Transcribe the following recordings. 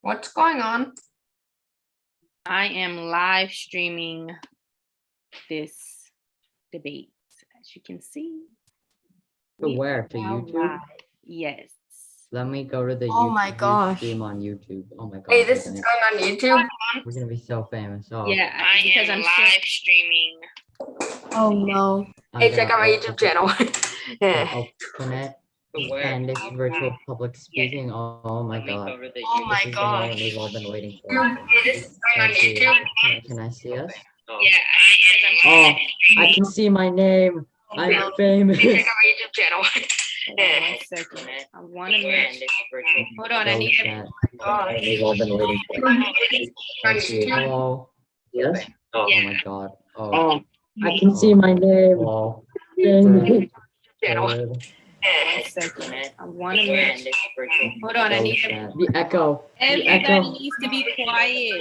What's going on? I am live streaming this debate, as you can see. To where? To YouTube? Live. Yes. Let me go to the Oh my gosh. stream on YouTube. Oh my god. Hey, this is going on YouTube? We're gonna be so famous. Oh. Yeah, because I'm live streaming. Oh no. Hey, check out my YouTube channel. Yeah. Open it. Candis virtual public speaking. Oh my god. Oh my This is the gosh. moment we've all been waiting for. Hey, this is going on Let's see. YouTube? Can I see us? Yeah, because Oh, I can see my name. I'm famous. Hey, check out my YouTube channel. Yeah. 1 second. I want to make. Hold on, I need to. Chat. We've all been waiting for. Let's see. Hello. Yes. Oh my god. Oh, I can see my name. Oh. Channel. Yeah. 1 second. I want to make. Hold on, I need to. The echo. Everybody needs to be quiet.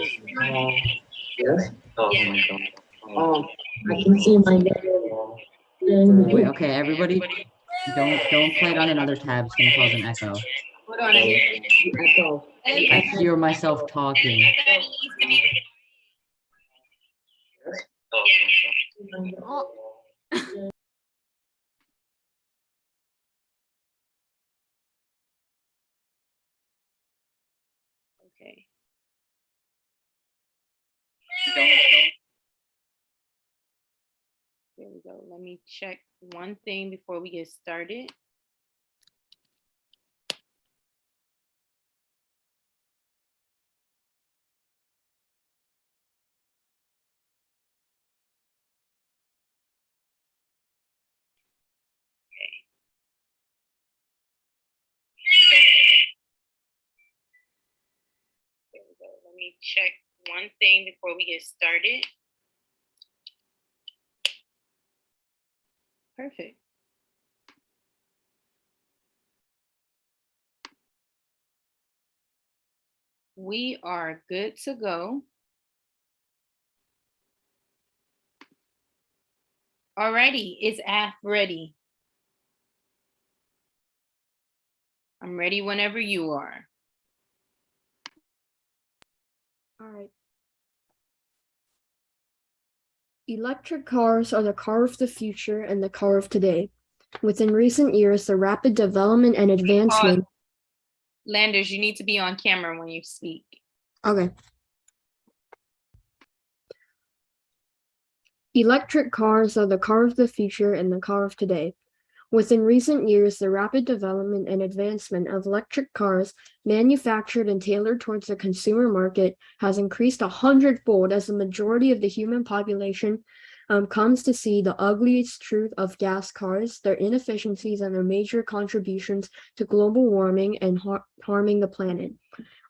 Yes. Oh Yeah. my god. Oh, I can see my name. Wait, okay, everybody, don't play it on another tab. It's gonna cause an echo. Hold on, I need to. The echo. I hear myself talking. Everybody needs to be. Okay. There we go. Let me check one thing before we get started. There we go. Let me check one thing before we get started. Perfect. We are good to go. Alrighty, is AF ready? I'm ready whenever you are. All right. Electric cars are the car of the future and the car of today. Within recent years, the rapid development and advancement. Landers, you need to be on camera when you speak. Okay. Electric cars are the car of the future and the car of today. Within recent years, the rapid development and advancement of electric cars manufactured and tailored towards the consumer market has increased 100-fold as the majority of the human population comes to see the ugliest truth of gas cars, their inefficiencies, and their major contributions to global warming and harming the planet.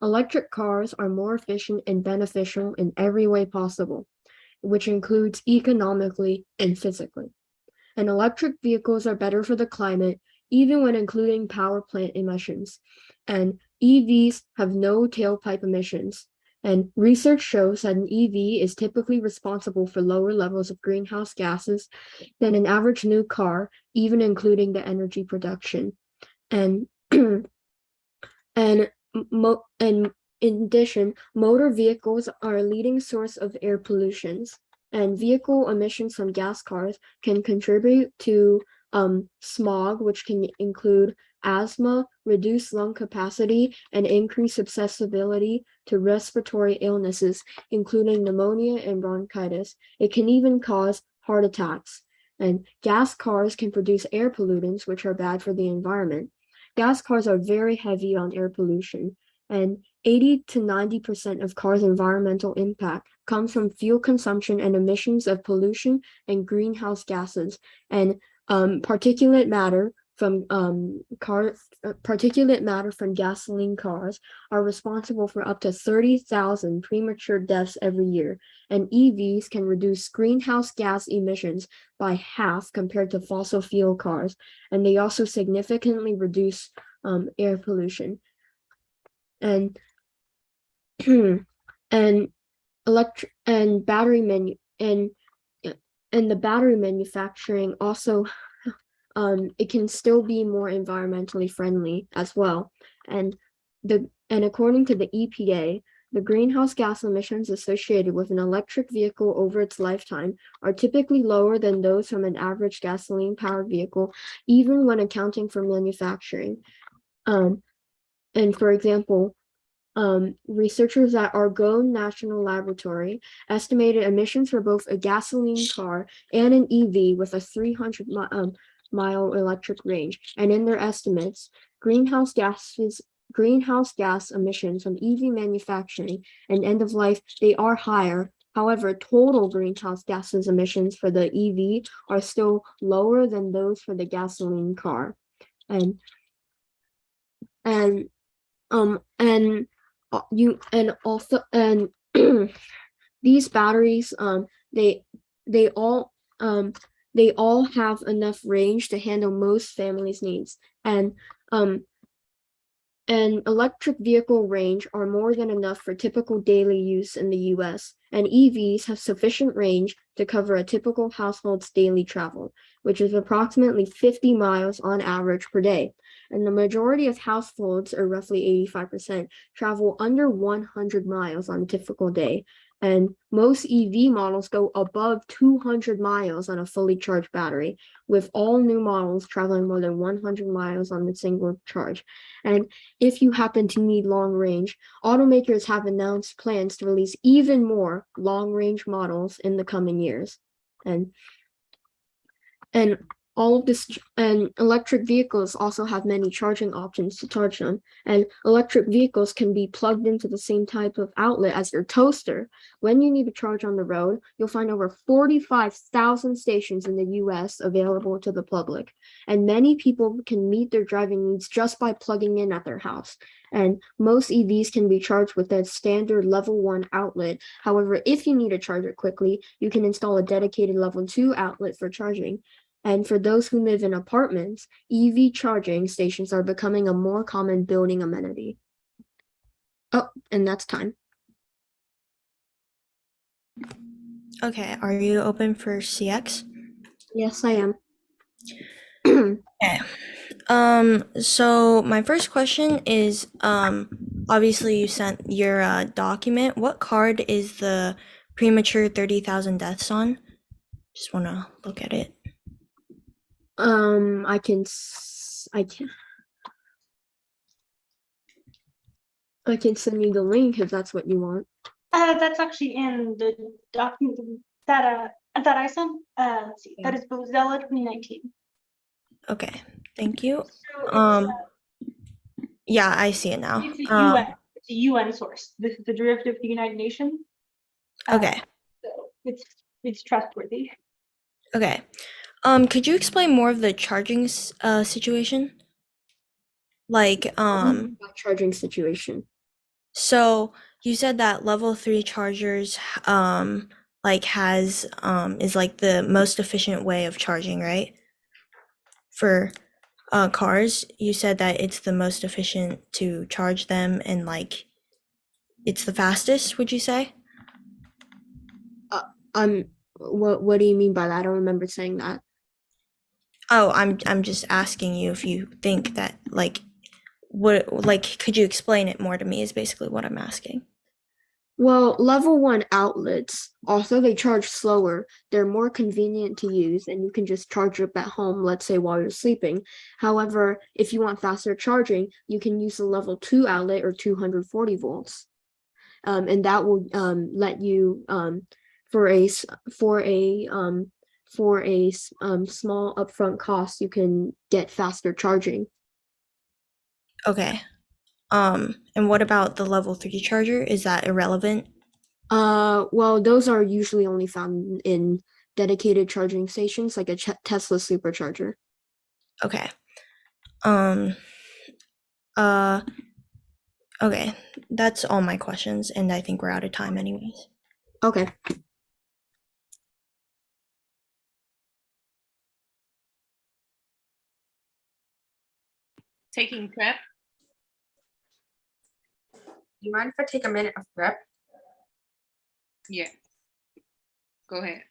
Electric cars are more efficient and beneficial in every way possible, which includes economically and physically. And electric vehicles are better for the climate, even when including power plant emissions. And EVs have no tailpipe emissions. And research shows that an EV is typically responsible for lower levels of greenhouse gases than an average new car, even including the energy production. And in addition, motor vehicles are a leading source of air pollutions. And vehicle emissions from gas cars can contribute to smog, which can include asthma, reduced lung capacity, and increased susceptibility to respiratory illnesses, including pneumonia and bronchitis. It can even cause heart attacks. And gas cars can produce air pollutants, which are bad for the environment. Gas cars are very heavy on air pollution, and 80 to 90% of cars' environmental impact comes from fuel consumption and emissions of pollution and greenhouse gases. And particulate matter from gasoline cars are responsible for up to 30,000 premature deaths every year. And EVs can reduce greenhouse gas emissions by half compared to fossil fuel cars. And they also significantly reduce air pollution. And and the battery manufacturing also it can still be more environmentally friendly as well. And And according to the EPA, the greenhouse gas emissions associated with an electric vehicle over its lifetime are typically lower than those from an average gasoline-powered vehicle, even when accounting for manufacturing. And for example, researchers at Argonne National Laboratory estimated emissions for both a gasoline car and an EV with a 300-mile electric range. And in their estimates, greenhouse gas emissions from EV manufacturing and end of life, they are higher. However, total greenhouse gases emissions for the EV are still lower than those for the gasoline car. And these batteries, they all have enough range to handle most families' needs. And electric vehicle range are more than enough for typical daily use in the US, and EVs have sufficient range to cover a typical household's daily travel, which is approximately 50 miles on average per day. And the majority of households, or roughly 85%, travel under 100 miles on a typical day. And most EV models go above 200 miles on a fully charged battery, with all new models traveling more than 100 miles on a single charge. And if you happen to need long range, automakers have announced plans to release even more long range models in the coming years. And all of this, and electric vehicles also have many charging options to charge them. And electric vehicles can be plugged into the same type of outlet as your toaster. When you need to charge on the road, you'll find over 45,000 stations in the US available to the public. And many people can meet their driving needs just by plugging in at their house. And most EVs can be charged with a standard level 1 outlet. However, if you need to charge it quickly, you can install a dedicated level 2 outlet for charging. And for those who live in apartments, EV charging stations are becoming a more common building amenity. Oh, and that's time. Okay, are you open for CX? Yes, I am. Okay. So my first question is, obviously you sent your document. What card is the premature 30,000 deaths on? Just want to look at it. I can send you the link if that's what you want. That's actually in the document that I sent. Let's see, that is Bozella 2019. Okay, thank you. So Yeah, I see it now. it's a UN source. This is the derivative of the United Nations. Okay. So it's trustworthy. Okay. Could you explain more of the charging situation? Like, Charging situation. So you said that level 3 chargers like is like the most efficient way of charging, right? For cars, you said that it's the most efficient to charge them and like it's the fastest, would you say? What do you mean by that? I don't remember saying that. Oh, I'm just asking you if you think that like could you explain it more to me is basically what I'm asking. Well, level 1 outlets, although they charge slower, they're more convenient to use, and you can just charge up at home, let's say while you're sleeping. However, if you want faster charging, you can use the level 2 outlet or 240 volts. And that will let you for a small upfront cost, you can get faster charging. Okay. And what about the level 3 charger? Is that irrelevant? Well, those are usually only found in dedicated charging stations, like a Tesla supercharger. Okay. Okay. That's all my questions, and I think we're out of time anyways. Okay. Taking prep. You mind if I take a minute of prep? Yeah. Go ahead.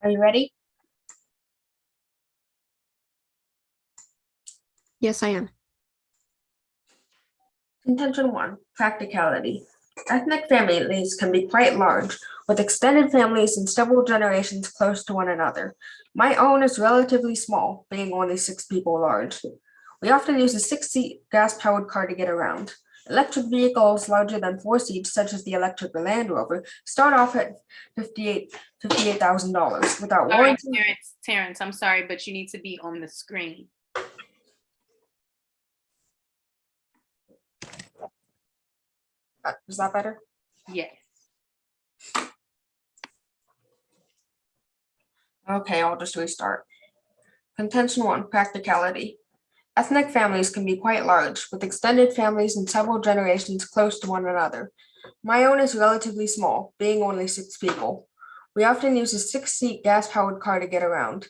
Are you ready? Yes, I am. Contention 1, practicality. Ethnic families can be quite large, with extended families and several generations close to one another. My own is relatively small, being only 6 people large. We often use a 6-seat gas-powered car to get around. Electric vehicles larger than 4 seats, such as the electric Land Rover, start off at $58,000 without Sorry, warranty. Terrence, I'm sorry, but you need to be on the screen. Is that better? Yes. Okay, I'll just restart. Contention 1, practicality. Ethnic families can be quite large, with extended families and several generations close to one another. My own is relatively small, being only 6 people. We often use a 6-seat gas-powered car to get around.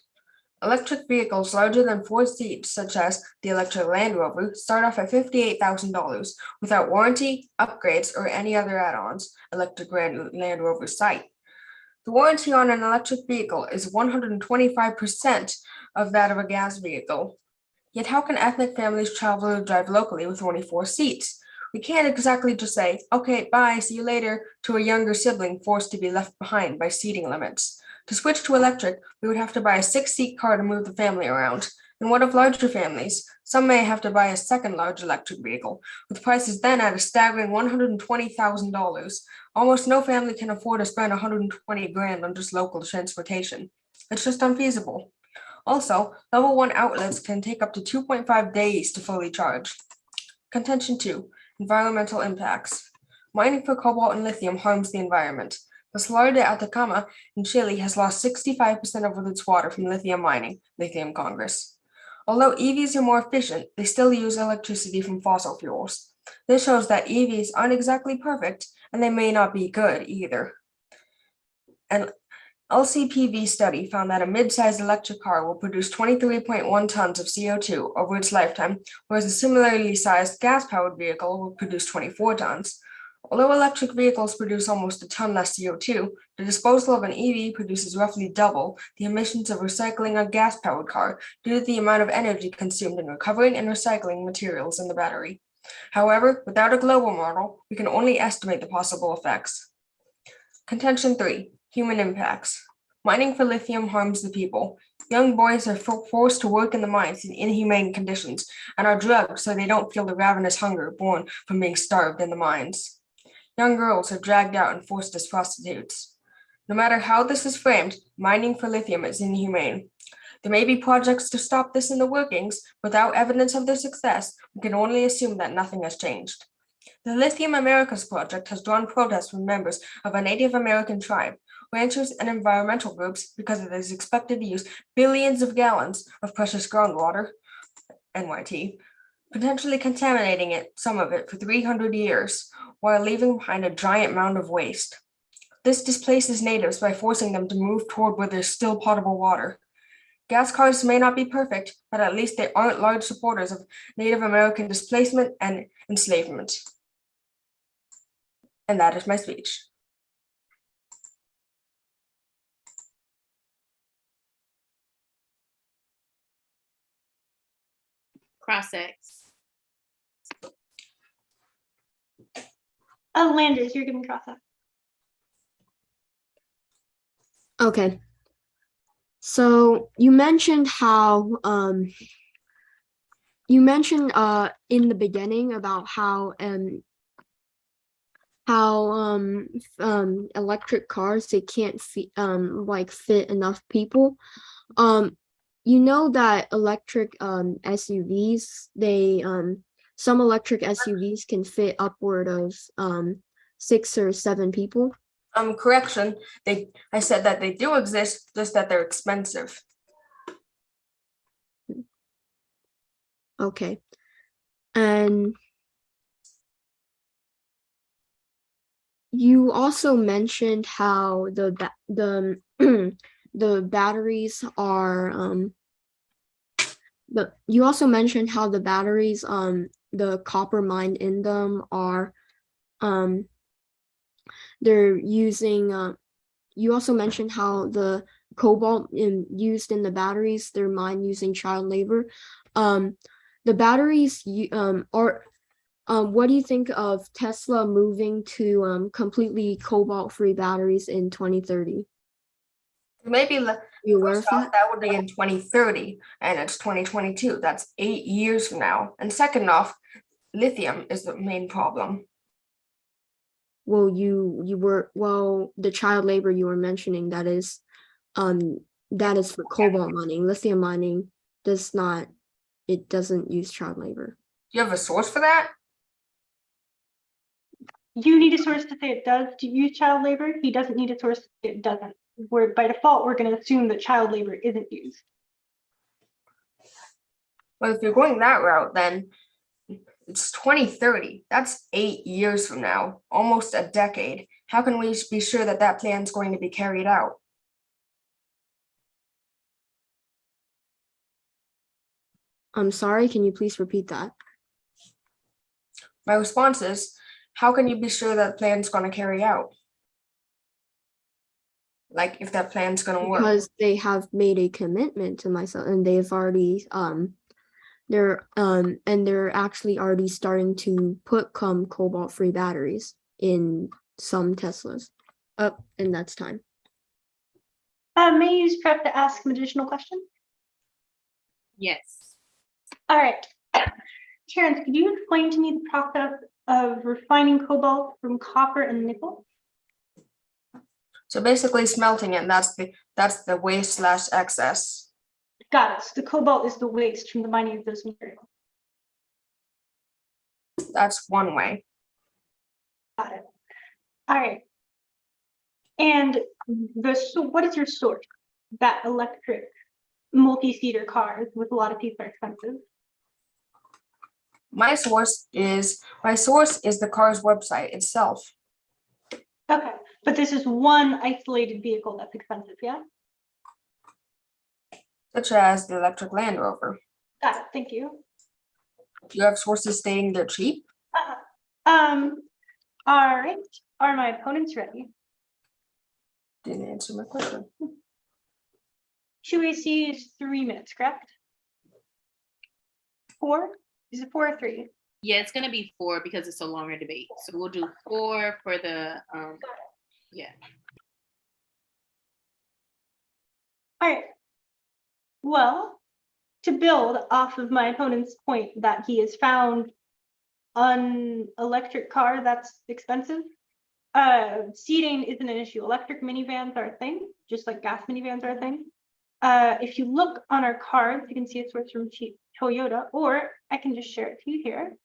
Electric vehicles larger than 4 seats, such as the electric Land Rover, start off at $58,000 without warranty, upgrades, or any other add-ons electric Land Rovers cite. The warranty on an electric vehicle is 125% of that of a gas vehicle. Yet how can ethnic families travel or drive locally with only 4 seats? We can't exactly just say, okay, bye, see you later, to a younger sibling forced to be left behind by seating limits. To switch to electric, we would have to buy a 6-seat car to move the family around. And what of larger families? Some may have to buy a second large electric vehicle, with prices then at a staggering $120,000. Almost no family can afford to spend $120,000 on just local transportation. It's just unfeasible. Also, level 1 outlets can take up to 2.5 days to fully charge. Contention 2, environmental impacts. Mining for cobalt and lithium harms the environment. The Salar de Atacama in Chile has lost 65% of its water from lithium mining, Lithium Congress. Although EVs are more efficient, they still use electricity from fossil fuels. This shows that EVs aren't exactly perfect, and they may not be good either. An LCPV study found that a mid-sized electric car will produce 23.1 tons of CO2 over its lifetime, whereas a similarly sized gas-powered vehicle will produce 24 tons. Although electric vehicles produce almost a ton less CO2, the disposal of an EV produces roughly double the emissions of recycling a gas-powered car due to the amount of energy consumed in recovering and recycling materials in the battery. However, without a global model, we can only estimate the possible effects. Contention 3, human impacts. Mining for lithium harms the people. Young boys are forced to work in the mines in inhumane conditions and are drugged so they don't feel the ravenous hunger born from being starved in the mines. Young girls are dragged out and forced as prostitutes. No matter how this is framed, mining for lithium is inhumane. There may be projects to stop this in the workings. Without evidence of their success, we can only assume that nothing has changed. The Lithium Americas project has drawn protests from members of a Native American tribe, ranchers, and environmental groups because it is expected to use billions of gallons of precious groundwater, NYT, potentially contaminating some of it for 300 years, while leaving behind a giant mound of waste. This displaces natives by forcing them to move toward where there's still potable water. Gas cars may not be perfect, but at least they aren't large supporters of Native American displacement and enslavement. And that is my speech. Cross-X. Oh, Landers, you're giving cross-X. Okay. So you mentioned how in the beginning about how electric cars, they can't fit enough people. You know that electric SUVs, some electric SUVs can fit upward of 6 or 7 people. Correction. I said that they do exist, just that they're expensive. Okay. And you also mentioned how the batteries are you also mentioned how the batteries the copper mined in them are they're using you also mentioned how the cobalt used in the batteries. They're mined using child labor. The batteries are. What do you think of Tesla moving to completely cobalt-free batteries in 2030? Maybe You aware of first off, that? that would be in 2030, and it's 2022. That's 8 years from now. And second off, lithium is the main problem. Well, the child labor you were mentioning, that is for cobalt mining. Lithium mining doesn't use child labor. Do you have a source for that? You need a source to say it does to use child labor. He doesn't need a source to say it doesn't. By default, we're going to assume that child labor isn't used. Well, if you're going that route, then it's 2030. That's 8 years from now, almost a decade. How can we be sure that that plan is going to be carried out? I'm sorry, can you please repeat that? My response is, how can you be sure that plan's going to carry out? Like if that plan's going to work. Because they have made a commitment to myself, and they've already they're actually already starting to put cobalt-free batteries in some Teslas. And that's time. May I use prep to ask some additional questions? Yes. All right. Terrence, could you explain to me the process of refining cobalt from copper and nickel? So basically smelting it, that's the waste / excess. Got it. So the cobalt is the waste from the mining of those materials. That's one way. Got it. All right. And what is your source? That electric multi-seater cars with a lot of people are expensive. My source is the car's website itself. Okay, but this is one isolated vehicle that's expensive, yeah? Such as the electric Land Rover. Got it, thank you. Do you have sources stating they're cheap? All right, are my opponents ready? Didn't answer my question. 2AC is 3 minutes, correct? 4? Is it 4 or 3? Yeah, it's gonna be 4 because it's a longer debate. So we'll do 4 for the yeah. All right. Well, to build off of my opponent's point that he has found an electric car that's expensive, seating isn't an issue. Electric minivans are a thing, just like gas minivans are a thing. If you look on our cards, you can see a source from Toyota, or I can just share it to you here.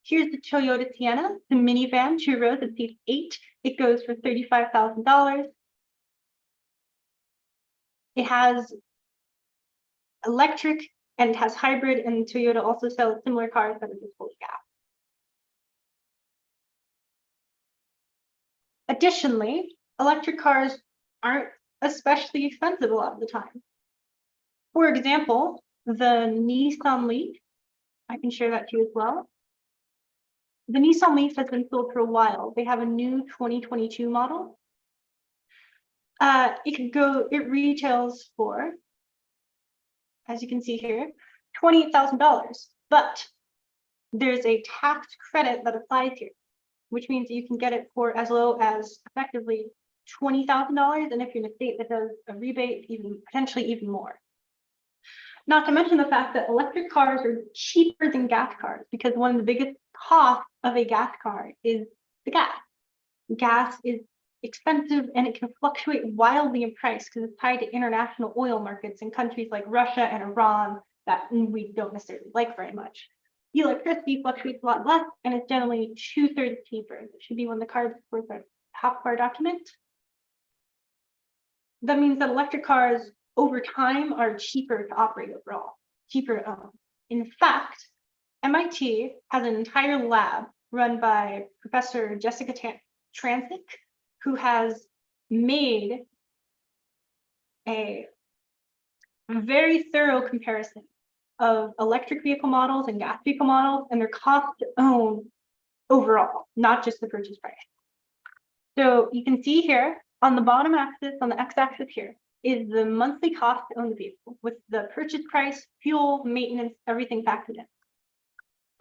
Here's the Toyota Sienna, the minivan, 2 rows, it seats 8. It goes for $35,000. It has electric and it has hybrid, and Toyota also sells similar cars that are just fully gas. Additionally, electric cars aren't especially expensive a lot of the time. For example, the Nissan Leaf, I can share that to you as well. The Nissan Leaf has been sold for a while. They have a new 2022 model. It retails for, as you can see here, $28,000, but there's a tax credit that applies here, which means you can get it for as low as effectively $20,000, and if you're in a state that does a rebate, potentially even more. Not to mention the fact that electric cars are cheaper than gas cars, because one of the biggest costs of a gas car is the gas. Gas is expensive and it can fluctuate wildly in price because it's tied to international oil markets in countries like Russia and Iran that we don't necessarily like very much. Electricity fluctuates a lot less and it's generally 2/3 cheaper. It should be one of the cards for the top of our document. That means that electric cars over time are cheaper to operate overall, cheaper to own. In fact, MIT has an entire lab run by Professor Jessica Transick, who has made a very thorough comparison of electric vehicle models and gas vehicle models and their cost to own overall, not just the purchase price. So you can see here On the bottom axis, on the x-axis here, is the monthly cost to own the vehicle with the purchase price, fuel, maintenance, everything factored in.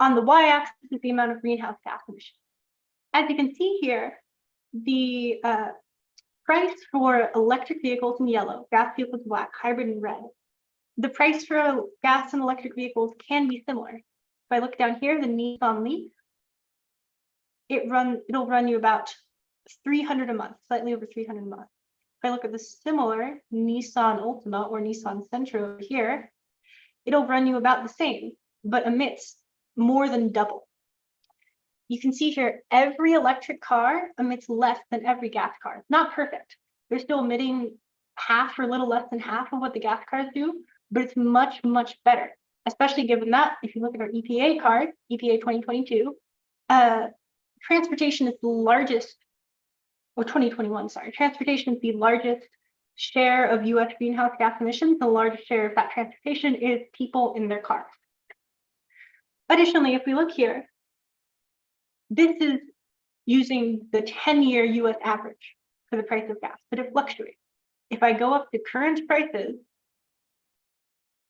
On the y-axis is the amount of greenhouse gas emissions. As you can see here, the price for electric vehicles in yellow, gas vehicles in black, hybrid in red. The price for gas and electric vehicles can be similar. If I look down here, the Nissan Leaf, it'll run you about 300 a month, slightly over 300 a month. If I look at the similar Nissan Altima or Nissan Sentra over here, it'll run you about the same, but emits more than double. You can see here, every electric car emits less than every gas car. Not perfect. They're still emitting half or a little less than half of what the gas cars do, but it's much, much better, especially given that if you look at our EPA card, EPA 2022, transportation is the largest, or 2021, sorry, transportation is the largest share of US greenhouse gas emissions. The largest share of that transportation is people in their cars. Additionally, if we look here, this is using the 10-year US average for the price of gas, but it fluctuates. If I go up to current prices,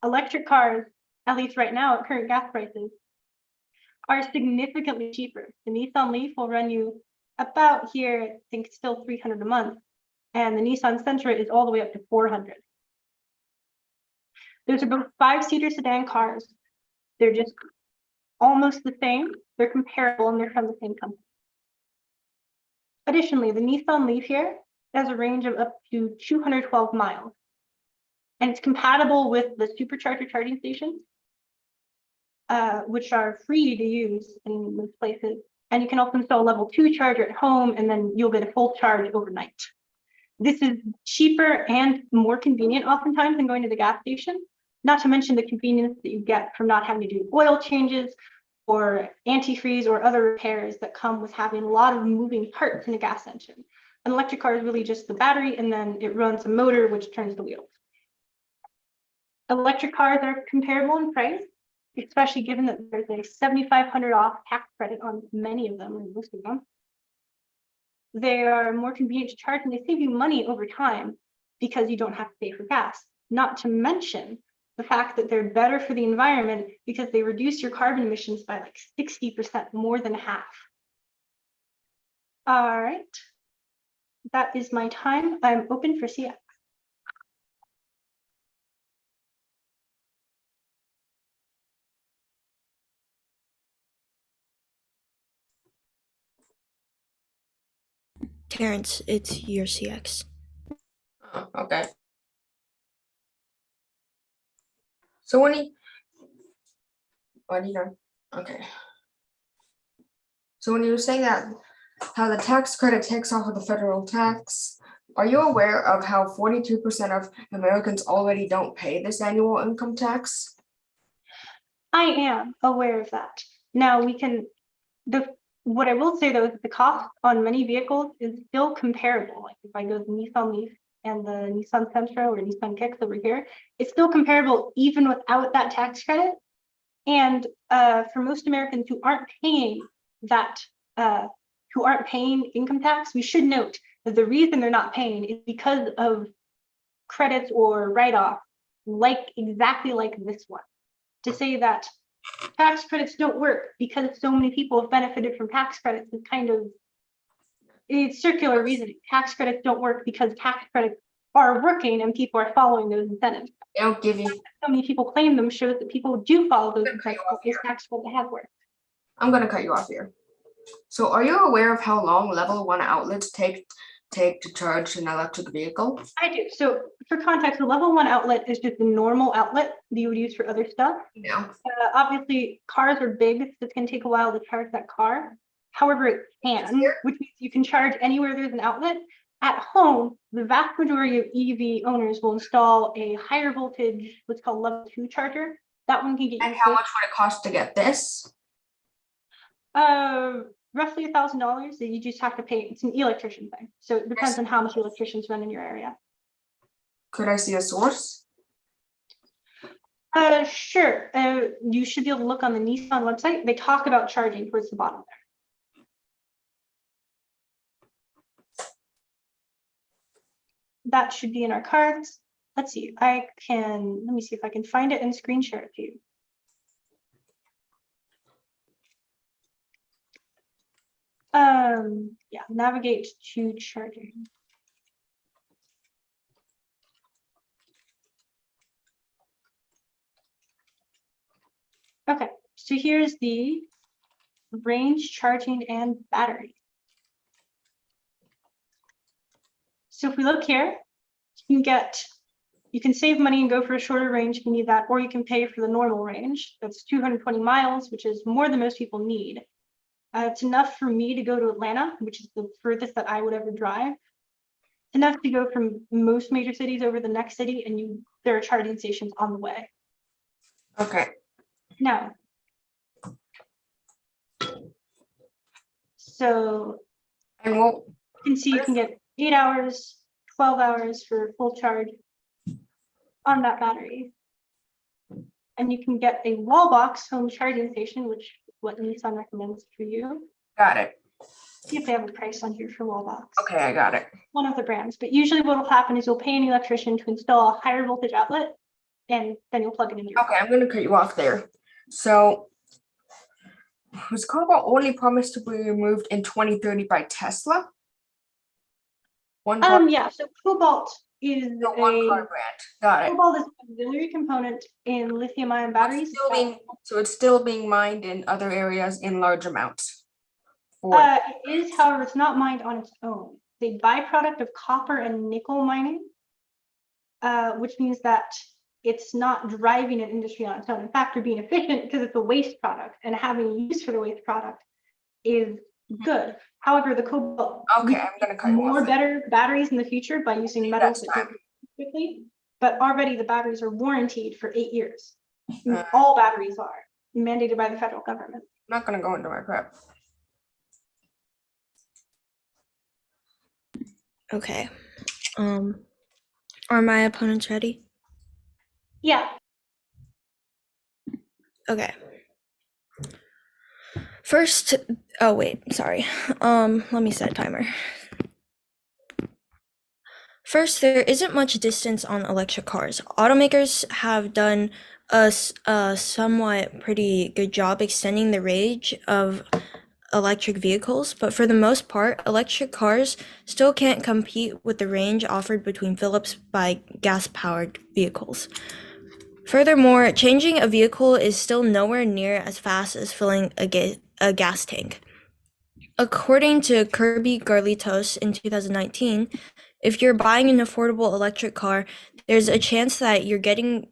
electric cars, at least right now at current gas prices, are significantly cheaper. The Nissan Leaf will run you about here, I think still 300 a month, and the Nissan Sentra is all the way up to 400. Those are both 5-seater sedan cars. They're just almost the same. They're comparable and they're from the same company. Additionally, the Nissan Leaf here has a range of up to 212 miles. And it's compatible with the supercharger charging stations, which are free to use in most places. And you can also install a level 2 charger at home, and then you'll get a full charge overnight. This is cheaper and more convenient oftentimes than going to the gas station, not to mention the convenience that you get from not having to do oil changes or antifreeze or other repairs that come with having a lot of moving parts in a gas engine. An electric car is really just the battery, and then it runs a motor which turns the wheels. Electric cars are comparable in price, especially given that there's a $7,500 off tax credit on many of them, or most of them. They are more convenient to charge, and they save you money over time because you don't have to pay for gas. Not to mention the fact that they're better for the environment because they reduce your carbon emissions by like 60%, more than half. All right, that is my time. I'm open for CX. Terrence, it's your CX. Okay. So what are you done? Okay. So when you were saying that how the tax credit takes off of the federal tax, are you aware of how 42% of Americans already don't pay this annual income tax? I am aware of that. Now what I will say though is that the cost on many vehicles is still comparable. Like if I go to the Nissan Leaf and the Nissan Sentra or Nissan Kicks over here, it's still comparable even without that tax credit. And for most Americans who aren't paying income tax, we should note that the reason they're not paying is because of credits or write-off, exactly like this one. To say that tax credits don't work because so many people have benefited from tax credits is it's circular reasoning. Tax credits don't work because tax credits are working and people are following those incentives. They don't give you. So many people claim them shows that people do follow those incentives. Those tax credits have worked. I'm gonna cut you off here. So are you aware of how long level 1 outlets take to charge an electric vehicle? I do. So for context, the level 1 outlet is just a normal outlet that you would use for other stuff. Yeah. Obviously, cars are big, so it's going to take a while to charge that car. However, it can, which means you can charge anywhere there's an outlet. At home, the vast majority of EV owners will install a higher voltage, what's called level 2 charger. That one can get And you. how much would it cost to get this? Roughly $1,000 that you just have to pay. It's an electrician thing. So it depends on how much electricians run in your area. Could I see a source? Sure. You should be able to look on the Nissan website. They talk about charging towards the bottom there. that should be in our cards. Let's see, let me see if I can find it and screen share it to you. Yeah, navigate to charging. Okay, so here's the range, charging, and battery. So if we look here, you can save money and go for a shorter range if you need that, or you can pay for the normal range. That's 220 miles, which is more than most people need. It's enough for me to go to Atlanta, which is the furthest that I would ever drive. It's enough to go from most major cities over the next city, and there are charging stations on the way. Okay. Now, so And what you can see you can get 8 hours, 12 hours for full charge on that battery. And you can get a wall box home charging station, which is what Nissan recommends for you. got it. See if they have a price on here for wall box. Okay, I got it. One of the brands, but usually what will happen is you'll pay an electrician to install a higher voltage outlet, and then you'll plug it into your Okay, I'm gonna cut you off there. So was Cobalt only promised to be removed in 2030 by Tesla? One car, Yeah, so Cobalt is the one car brand. Got it. Cobalt is an auxiliary component in lithium ion batteries. So it's still being mined in other areas in large amounts. It is, however, it's not mined on its own. It's a byproduct of copper and nickel mining, which means that it's not driving an industry on its own. In fact, they're being efficient because it's a waste product, and having use for the waste product is good. However, the cobalt, Okay, I'm gonna cut you more off. better batteries in the future by using metals that Next don't quickly, but already the batteries are warranted for 8 years. Uh. All batteries are mandated by the federal government. I'm not gonna go into my prep. Okay. Are my opponents ready? Yeah. Okay. First, oh wait, sorry. Let me set a timer. First, there isn't much distance on electric cars. Automakers have done a somewhat pretty good job extending the range of electric vehicles, but for the most part, electric cars still can't compete with the range offered between Philips by gas-powered vehicles. Furthermore, changing a vehicle is still nowhere near as fast as filling a gas tank. According to Kirby Garlitos in 2019, if you're buying an affordable electric car, there's a chance that you're getting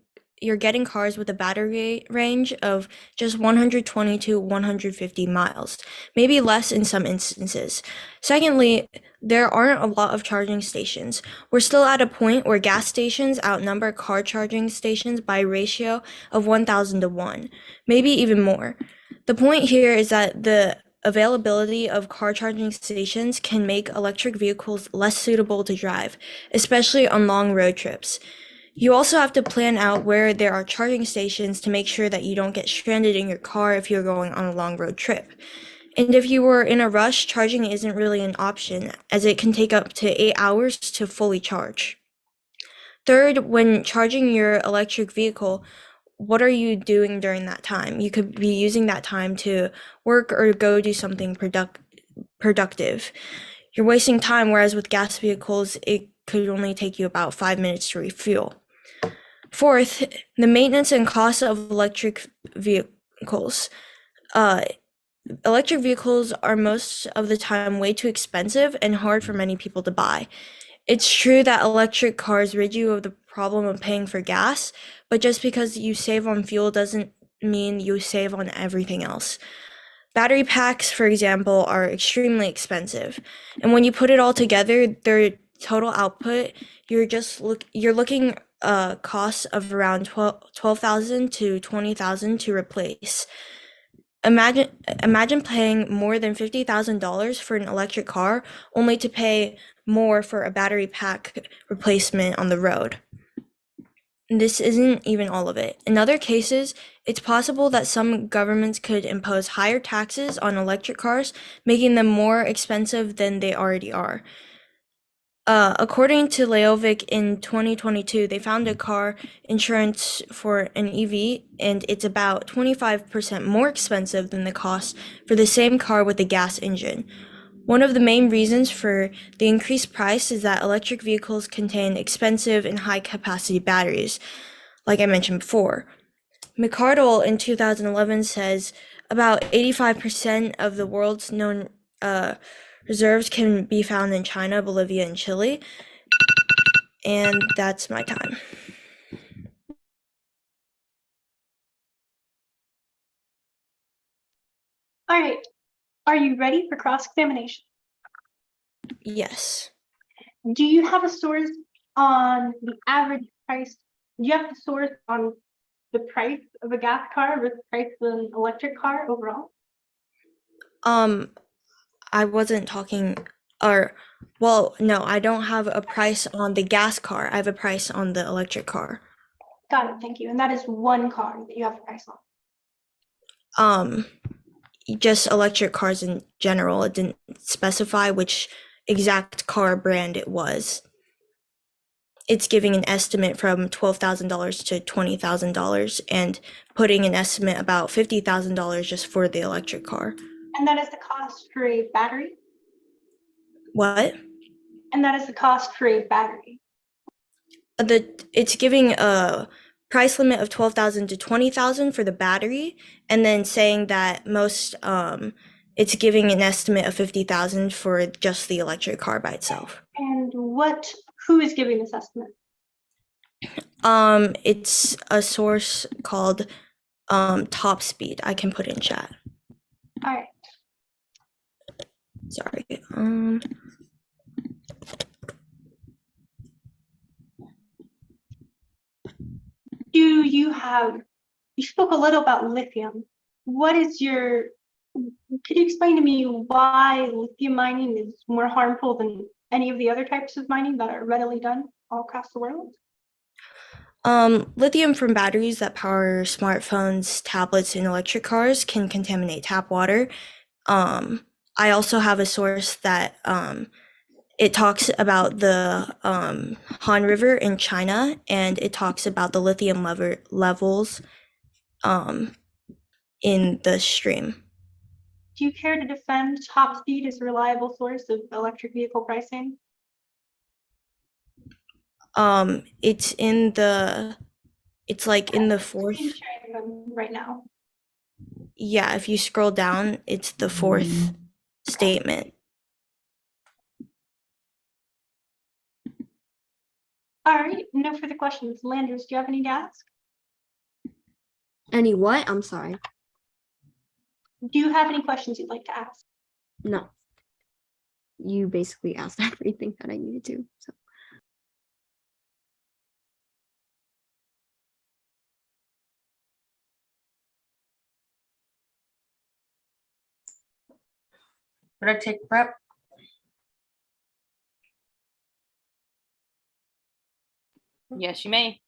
cars with a battery range of just 120 to 150 miles, maybe less in some instances. Secondly, there aren't a lot of charging stations. We're still at a point where gas stations outnumber car charging stations by a ratio of 1,000 to 1, maybe even more. The point here is that the availability of car charging stations can make electric vehicles less suitable to drive, especially on long road trips. You also have to plan out where there are charging stations to make sure that you don't get stranded in your car if you're going on a long road trip. And if you were in a rush, charging isn't really an option, as it can take up to 8 hours to fully charge. Third, when charging your electric vehicle, what are you doing during that time? You could be using that time to work or go do something productive. You're wasting time, whereas with gas vehicles, it could only take you about 5 minutes to refuel. Fourth, the maintenance and cost of electric vehicles. Electric vehicles are most of the time way too expensive and hard for many people to buy. It's true that electric cars rid you of the problem of paying for gas, but just because you save on fuel doesn't mean you save on everything else. Battery packs, for example, are extremely expensive, and when you put it all together, their total output, you're looking costs of around $12,000 to $20,000 to replace. Imagine paying more than $50,000 for an electric car, only to pay more for a battery pack replacement on the road. This isn't even all of it. In other cases, it's possible that some governments could impose higher taxes on electric cars, making them more expensive than they already are. According to Leovic in 2022, they found a car insurance for an EV, and it's about 25% more expensive than the cost for the same car with a gas engine. One of the main reasons for the increased price is that electric vehicles contain expensive and high-capacity batteries, like I mentioned before. McCardle in 2011 says about 85% of the world's known reserves can be found in China, Bolivia, and Chile. And that's my time. All right. Are you ready for cross-examination? Yes. Do you have a source on the average price? Do you have the source on the price of a gas car versus the price of an electric car overall? I wasn't talking, no, I don't have a price on the gas car. I have a price on the electric car. Got it, thank you. And that is one car that you have the price on. Just electric cars in general. It didn't specify which exact car brand it was. It's giving an estimate from $12,000 to $20,000 and putting an estimate about $50,000 just for the electric car. And that is the cost for a battery? What? And that is the cost for a battery. It's giving a price limit of $12,000 to $20,000 for the battery, and then saying that it's giving an estimate of $50,000 for just the electric car by itself. And who is giving this estimate? It's a source called Top Speed. I can put in chat. All right. Sorry. You spoke a little about lithium. Could you explain to me why lithium mining is more harmful than any of the other types of mining that are readily done all across the world? Lithium from batteries that power smartphones, tablets, and electric cars can contaminate tap water. I also have a source that it talks about the Han River in China, and it talks about the lithium levels in the stream. Do you care to defend Top Speed as a reliable source of electric vehicle pricing? It's like in the fourth. I'm sharing them right now. Yeah, if you scroll down, it's the fourth statement. All right, no further questions. Landers, do you have any to ask? Any what? I'm sorry. Do you have any questions you'd like to ask? No. You basically asked everything that I needed to. So. Would I take prep? Yes, you may.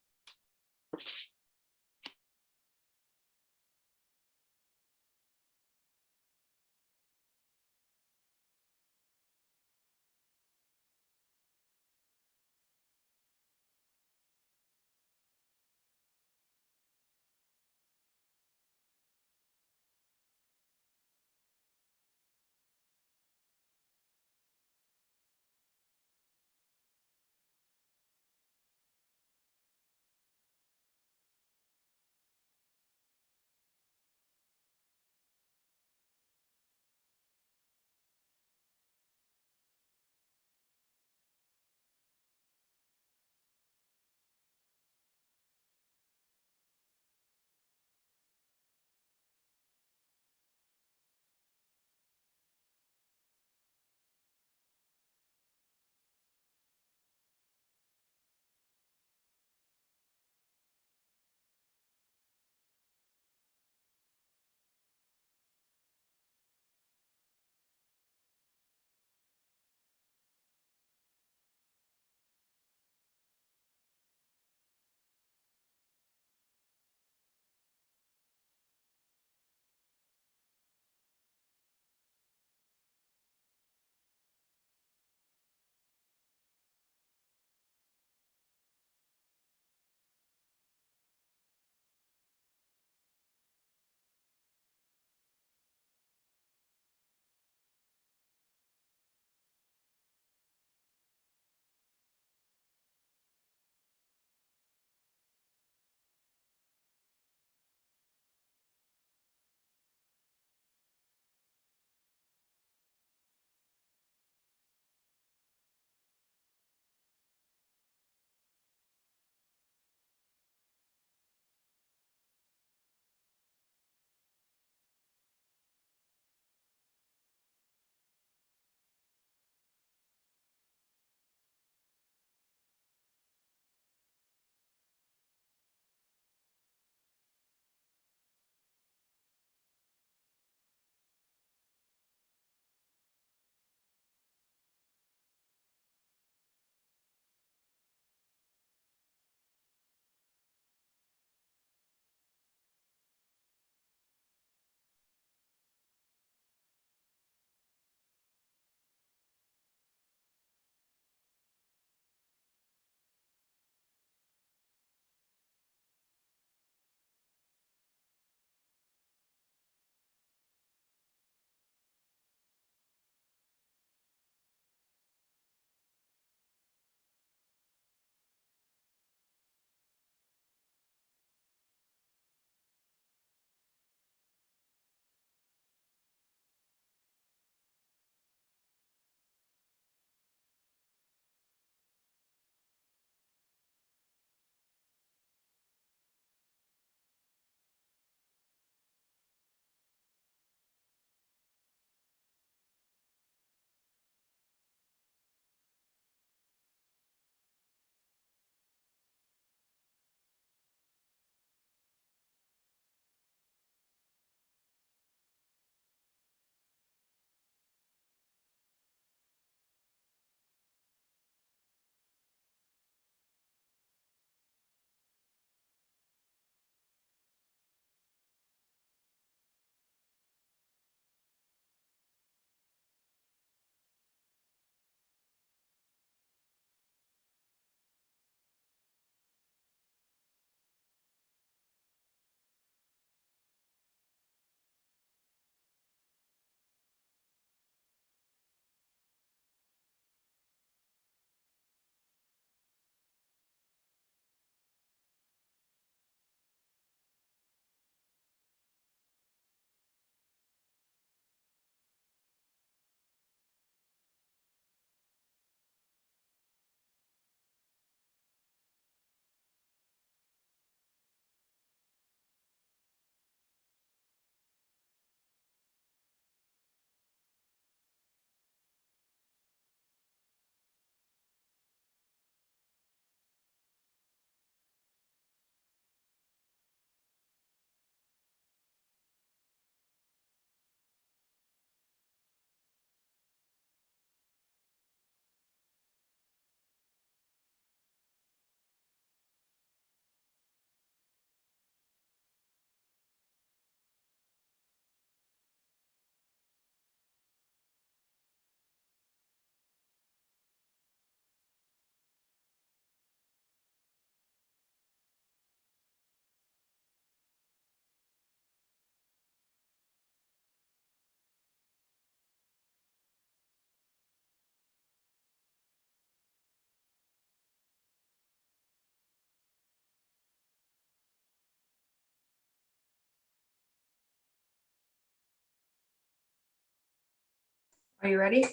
Are you ready?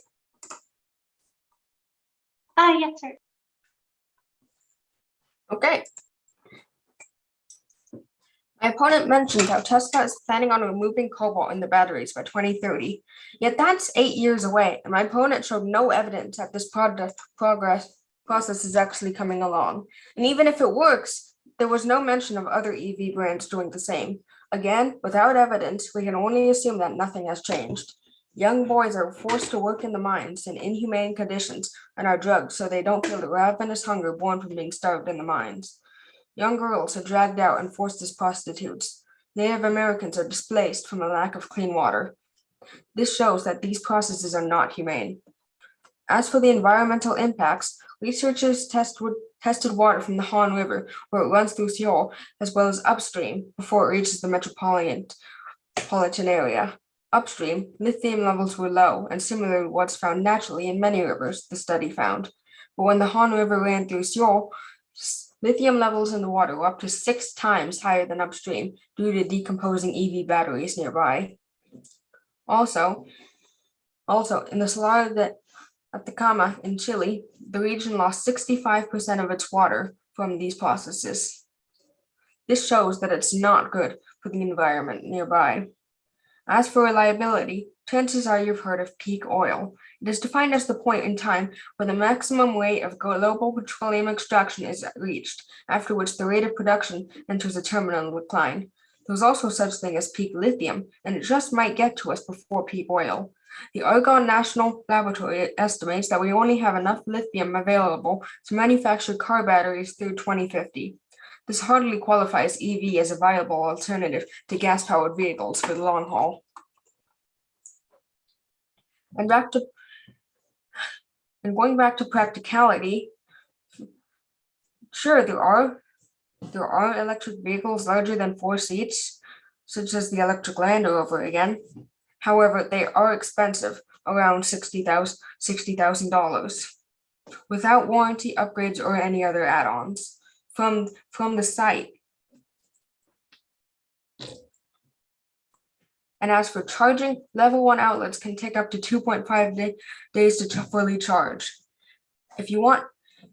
Yes, sir. Okay. My opponent mentioned how Tesla is planning on removing cobalt in the batteries by 2030. Yet that's 8 years away, and my opponent showed no evidence that this process is actually coming along. And even if it works, there was no mention of other EV brands doing the same. Again, without evidence, we can only assume that nothing has changed. Young boys are forced to work in the mines in inhumane conditions and are drugged so they don't feel the ravenous hunger born from being starved in the mines. Young girls are dragged out and forced as prostitutes. Native Americans are displaced from a lack of clean water. This shows that these processes are not humane. As for the environmental impacts, researchers tested water from the Han River, where it runs through Seoul, as well as upstream before it reaches the metropolitan area. Upstream, lithium levels were low and similar to what's found naturally in many rivers, the study found. But when the Han River ran through Seoul, lithium levels in the water were up to 6 times higher than upstream due to decomposing EV batteries nearby. Also, in the Salar de Atacama in Chile, the region lost 65% of its water from these processes. This shows that it's not good for the environment nearby. As for reliability, chances are you've heard of peak oil. It is defined as the point in time where the maximum rate of global petroleum extraction is reached, after which the rate of production enters a terminal decline. There's also such thing as peak lithium, and it just might get to us before peak oil. The Argonne National Laboratory estimates that we only have enough lithium available to manufacture car batteries through 2050. This hardly qualifies EV as a viable alternative to gas-powered vehicles for the long haul. And going back to practicality, sure, there are electric vehicles larger than 4 seats, such as the electric Land Rover again. However, they are expensive, around $60,000, without warranty upgrades or any other add-ons. From the site. And as for charging, level 1 outlets can take up to 2.5 days to fully charge. If you want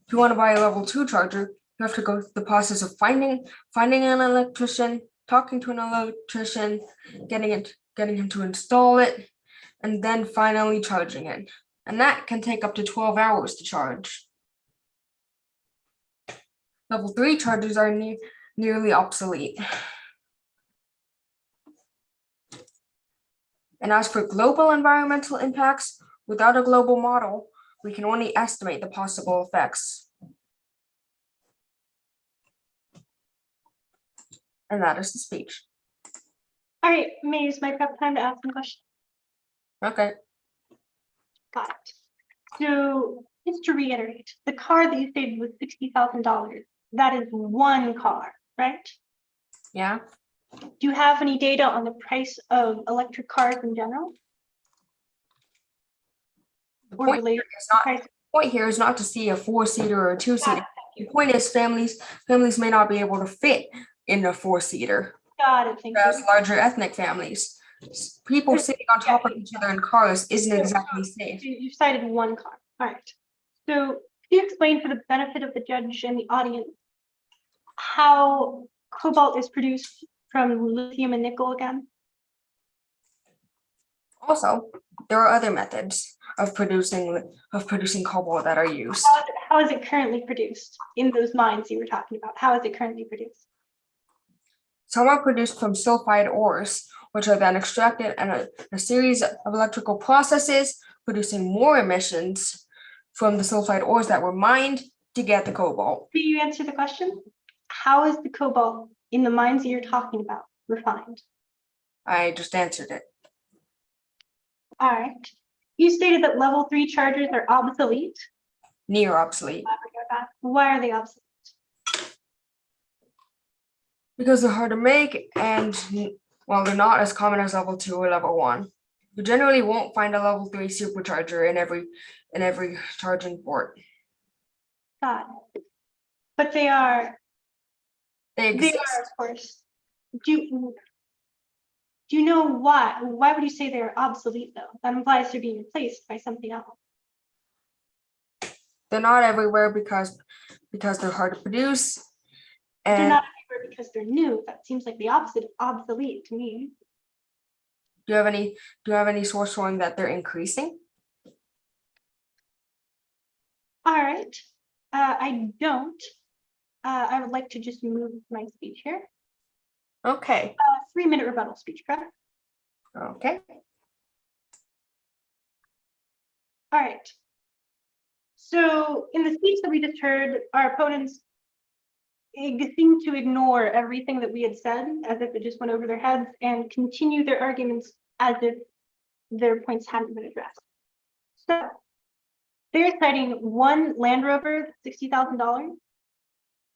to buy a level 2 charger, you have to go through the process of finding an electrician, talking to an electrician, getting him to install it, and then finally charging it. And that can take up to 12 hours to charge. Level 3 chargers are nearly obsolete. And as for global environmental impacts, without a global model, we can only estimate the possible effects. And that is the speech. All right, may I use my prep time to ask some questions? Okay. Got it. So just to reiterate, the car that you said was $60,000, that is one car, right? Yeah. Do you have any data on the price of electric cars in general? The Or point related here is not to see a 4-seater or a 2-seater. The point is families may not be able to fit in a 4-seater. Got it, thank Whereas you. larger ethnic families, people sitting on top of each other in cars isn't exactly safe. You cited one car, all right. So could you explain for the benefit of the judge and the audience how cobalt is produced from lithium and nickel again? Also, there are other methods of producing cobalt that are used. How is it currently produced in those mines you were talking about? How is it currently produced? Some are produced from sulfide ores, which are then extracted in a series of electrical processes, producing more emissions from the sulfide ores that were mined to get the cobalt. Can you answer the question? How is the cobalt in the mines that you're talking about refined? I just answered it. All right. You stated that level 3 chargers are obsolete. Near obsolete. Why are they obsolete? Because they're hard to make and, well, they're not as common as level 2 or level 1. You generally won't find a level 3 supercharger in every charging port. Got it. But they are. They exist. They are, of course. Do Do you know why? Why would you say they're obsolete though? That implies they're being replaced by something else. They're not everywhere because they're hard to produce. They're And not everywhere because they're new. That seems like the opposite of obsolete to me. do you have any source showing that they're increasing? All right. I don't. I would like to just move my speech here. Okay. 3-minute rebuttal speech, correct? Okay. All right. So in the speech that we just heard, our opponents seemed to ignore everything that we had said as if it just went over their heads and continue their arguments as if their points hadn't been addressed. So they're citing one Land Rover, $60,000.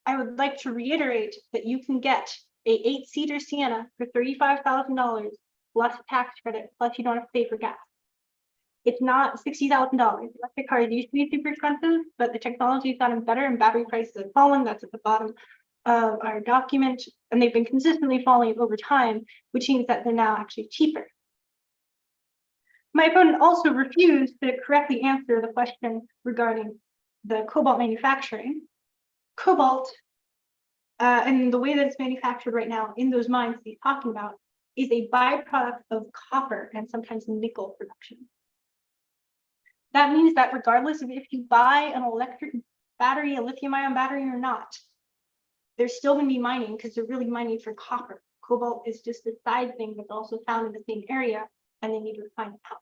I would like to reiterate that you can get a 8-seater Sienna for $35,000 plus tax credit, plus you don't have to pay for gas. It's not $60,000. Electric cars used to be super expensive, but the technology's gotten better and battery prices have fallen. That's at the bottom of our document, and they've been consistently falling over time, which means that they're now actually cheaper. My opponent also refused to correctly answer the question regarding the Cobalt Manufacturing. Cobalt, and the way that it's manufactured right now in those mines that he's talking about, is a byproduct of copper and sometimes nickel production. That means that regardless of if you buy an electric battery, a lithium-ion battery or not, they're still going to be mining because they're really mining for copper. Cobalt is just a side thing that's also found in the same area, and they need to refine it out.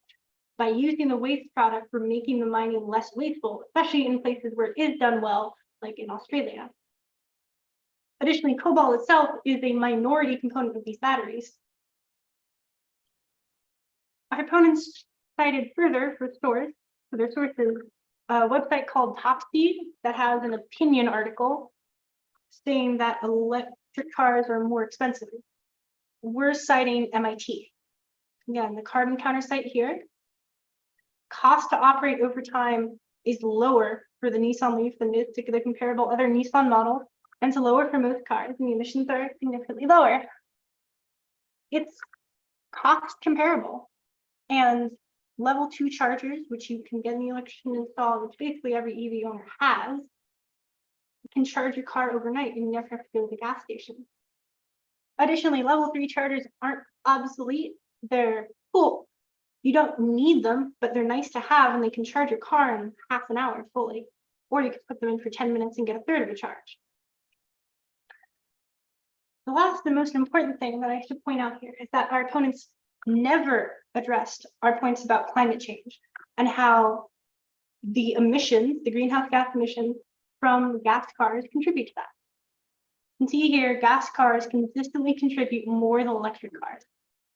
By using the waste product for making the mining less wasteful, especially in places where it is done well, like in Australia. Additionally, cobalt itself is a minority component of these batteries. Our opponents cited further for their sources, a website called Topspeed that has an opinion article saying that electric cars are more expensive. We're citing MIT. Again, the carbon counter site here. Cost to operate over time is lower for the Nissan Leaf than the comparable other Nissan models, and it's lower for most cars, and the emissions are significantly lower. It's cost comparable. And level 2 chargers, which you can get in the electrician installed, which basically every EV owner has, you can charge your car overnight and you never have to go to the gas station. Additionally, level 3 chargers aren't obsolete. They're cool. You don't need them, but they're nice to have, and they can charge your car in half an hour fully. Or you could put them in for 10 minutes and get a third of a charge. The last and most important thing that I should point out here is that our opponents never addressed our points about climate change and how the emissions, the greenhouse gas emissions from gas cars contribute to that. You can see here, gas cars consistently contribute more than electric cars.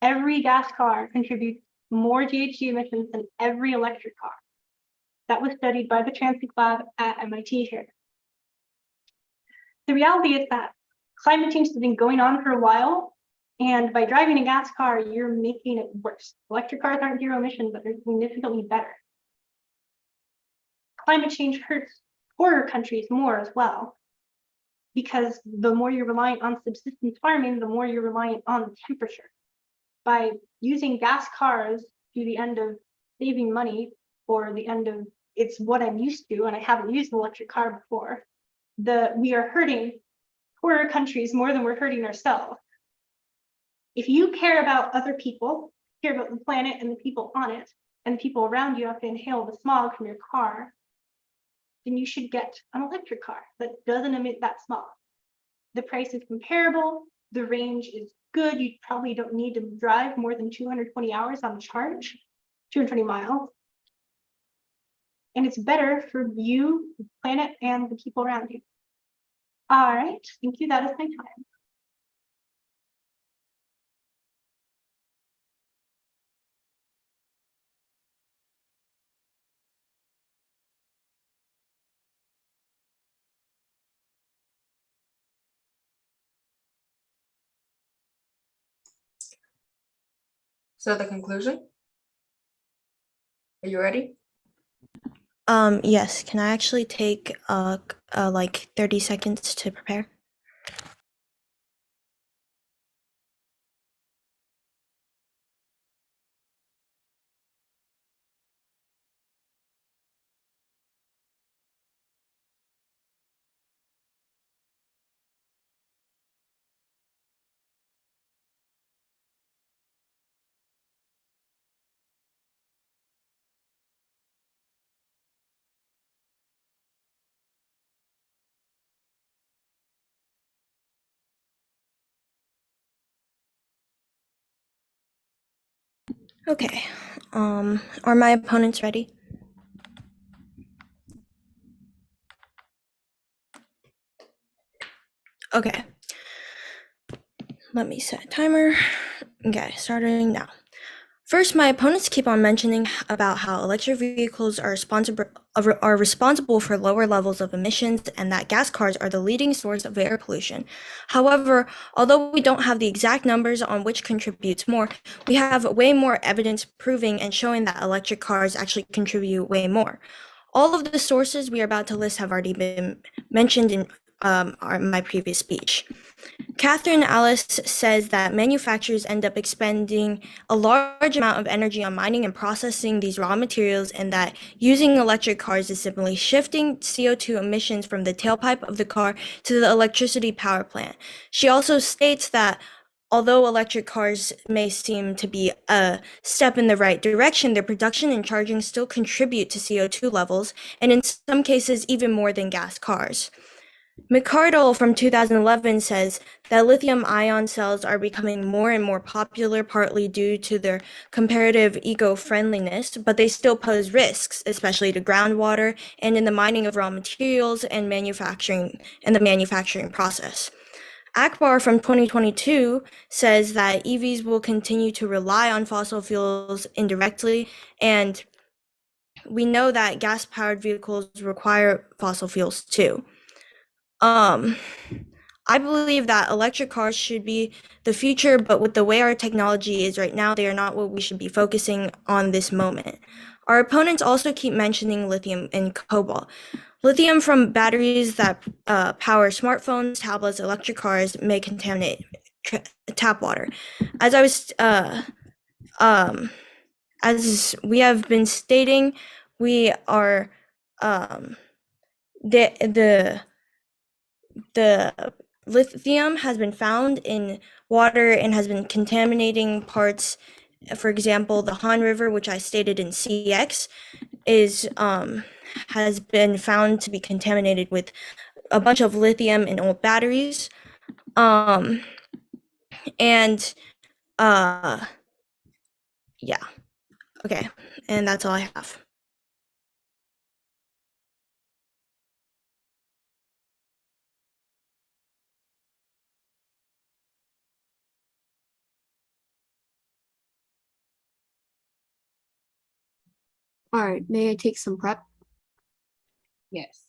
Every gas car contributes more GHG emissions than every electric car. That was studied by the Transit Lab at MIT here. The reality is that climate change has been going on for a while, and by driving a gas car, you're making it worse. Electric cars aren't zero emission, but they're significantly better. Climate change hurts poorer countries more as well, because the more you're reliant on subsistence farming, the more you're reliant on the temperature. By using gas cars to the end of saving money, or the end of it's what I'm used to, and I haven't used an electric car before, we are hurting poorer countries more than we're hurting ourselves. If you care about other people, care about the planet and the people on it, and the people around you have to inhale the smog from your car, then you should get an electric car that doesn't emit that smog. The price is comparable, the range is good, you probably don't need to drive more than 220 hours on charge, 220 miles. And it's better for you, the planet, and the people around you. All right, thank you, that is my time. So the conclusion? Are you ready? Yes, can I actually take like 30 seconds to prepare? Okay. Are my opponents ready? Okay. Let me set a timer. Okay, starting now. First, my opponents keep on mentioning about how electric vehicles are responsible for lower levels of emissions and that gas cars are the leading source of air pollution. However, although we don't have the exact numbers on which contributes more, we have way more evidence proving and showing that electric cars actually contribute way more. All of the sources we are about to list have already been mentioned in my previous speech. Catherine Alice says that manufacturers end up expending a large amount of energy on mining and processing these raw materials, and that using electric cars is simply shifting CO2 emissions from the tailpipe of the car to the electricity power plant. She also states that although electric cars may seem to be a step in the right direction, their production and charging still contribute to CO2 levels, and in some cases even more than gas cars. McCardle from 2011 says that lithium-ion cells are becoming more and more popular, partly due to their comparative eco-friendliness, but they still pose risks, especially to groundwater and in the mining of raw materials and the manufacturing process. Akbar from 2022 says that EVs will continue to rely on fossil fuels indirectly, and we know that gas-powered vehicles require fossil fuels too. I believe that electric cars should be the future, but with the way our technology is right now, they are not what we should be focusing on this moment. Our opponents also keep mentioning lithium and cobalt. Lithium from batteries that power smartphones, tablets, electric cars may contaminate tap water. As we have been stating, we are the lithium has been found in water and has been contaminating parts. For example, the Han River, which I stated in CX, has been found to be contaminated with a bunch of lithium in old batteries. Yeah. Okay, and that's all I have. All right, may I take some prep? Yes.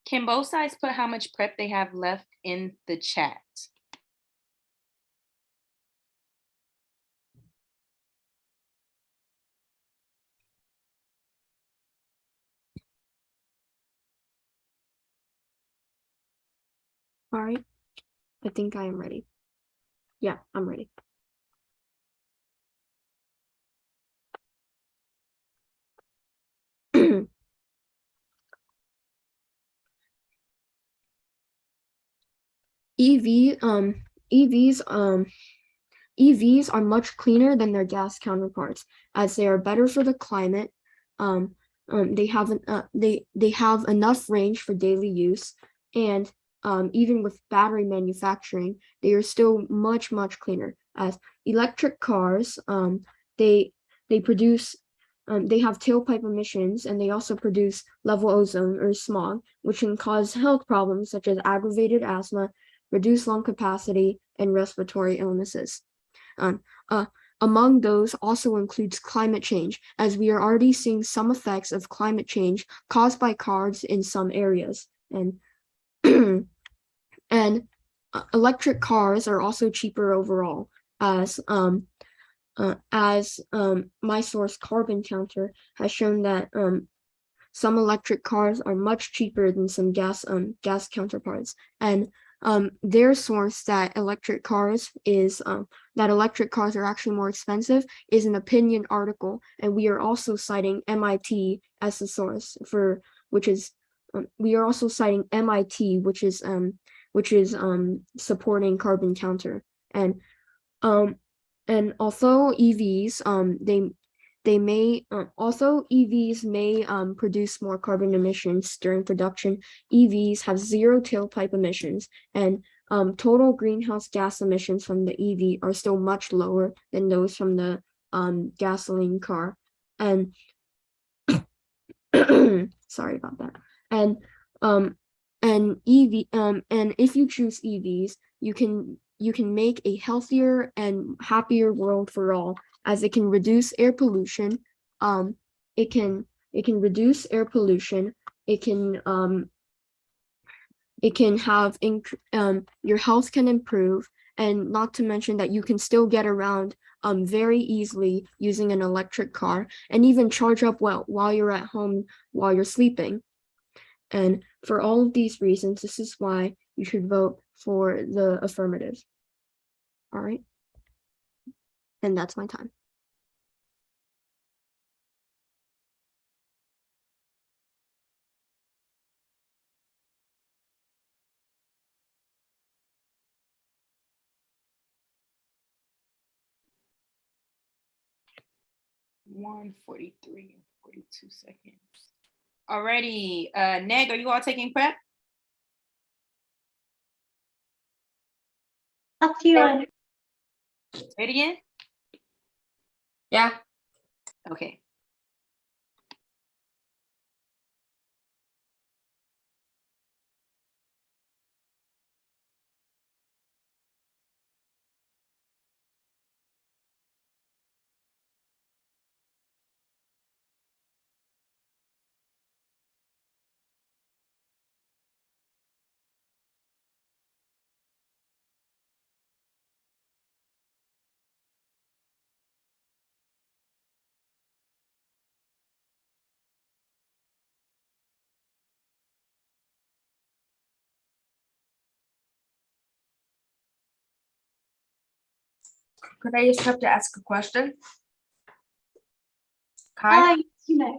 Can both sides put how much prep they have left in the chat? All right. I think I am ready. Yeah, I'm ready. EV, EVs, EVs are much cleaner than their gas counterparts, as they are better for the climate. They have they have enough range for daily use, and even with battery manufacturing, they are still much cleaner. As electric cars, they produce they have tailpipe emissions, and they also produce level ozone or smog, which can cause health problems such as aggravated asthma, reduced lung capacity, and respiratory illnesses. Among those also includes climate change, as we are already seeing some effects of climate change caused by cars in some areas. And electric cars are also cheaper overall, as my source Carbon Counter has shown that some electric cars are much cheaper than some gas counterparts. And their source that electric cars are actually more expensive is an opinion article, and we are also citing MIT as the source for which is we are also citing MIT, which is supporting Carbon Counter. And although EVs EVs may produce more carbon emissions during production, EVs have zero tailpipe emissions, and total greenhouse gas emissions from the EV are still much lower than those from the gasoline car. And sorry about that. And if you choose EVs, you can make a healthier and happier world for all, as it can reduce air pollution. It can reduce air pollution. It can have your health can improve, and not to mention that you can still get around very easily using an electric car, and even charge up while you're at home while you're sleeping. And for all of these reasons, this is why you should vote for the affirmative. All right. And that's my time. $1:43 and 42 seconds. Alrighty, Neg, are you all taking prep? Up to you. Say it again? Yeah. Okay. Could I just have to ask a question? Kai? Hi, you may.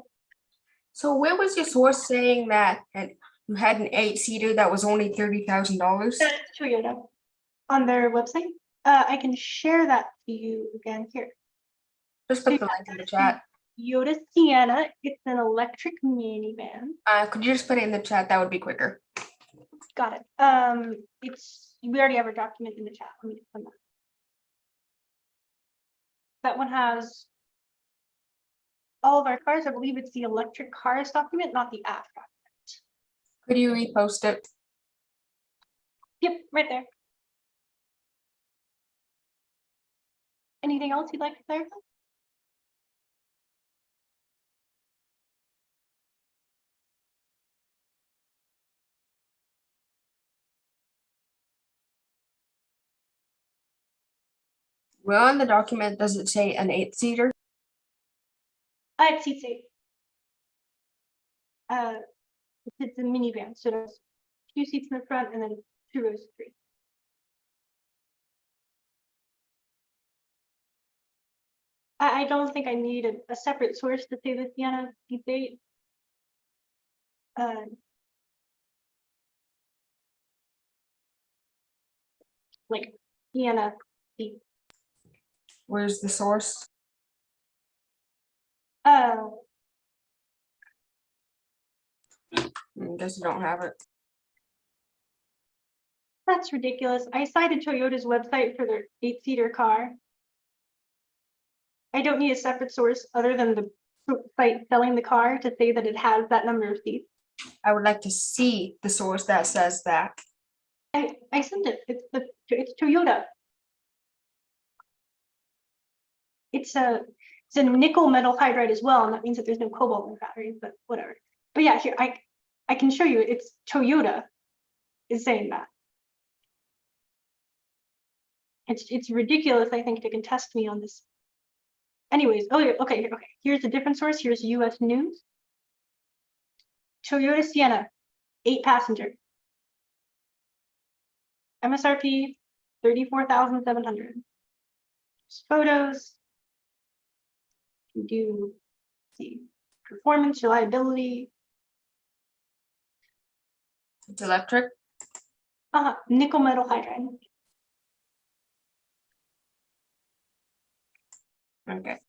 So where was your source saying that you had an 8-seater that was only $30,000? That's Toyota on their website. I can share that to you again here. Just put the link in the chat. Toyota Sienna. It's an electric minivan. Could you just put it in the chat? That would be quicker. Got it. We already have a document in the chat. Let me just send that. That one has all of our cars. I believe it's the electric cars document, not the app document. Could you repost it? Yep, right there. Anything else you'd like to clarify? Where on the document does it say an 8-seater? It's seat eight. It's a minivan, so there's 2 seats in the front and then 2 rows of 3. I don't think I need a separate source to say the Sienna seat 8. Like Sienna seat. Where's the source? Uh, Guess you don't have it. That's ridiculous. I cited Toyota's website for their 8-seater car. I don't need a separate source other than the site selling the car to say that it has that number of seats. I would like to see the source that says that. I sent it. It's Toyota. It's a nickel metal hydride as well, and that means that there's no cobalt in the battery, but whatever. But yeah, here I can show you. It's Toyota is saying that. It's ridiculous, I think, to contest me on this. Anyways, okay. Here's a different source. Here's US News. Toyota Sienna, 8-passenger. MSRP 34,700. Photos. Do see performance, reliability. It's electric. Nickel metal hydride. Okay. It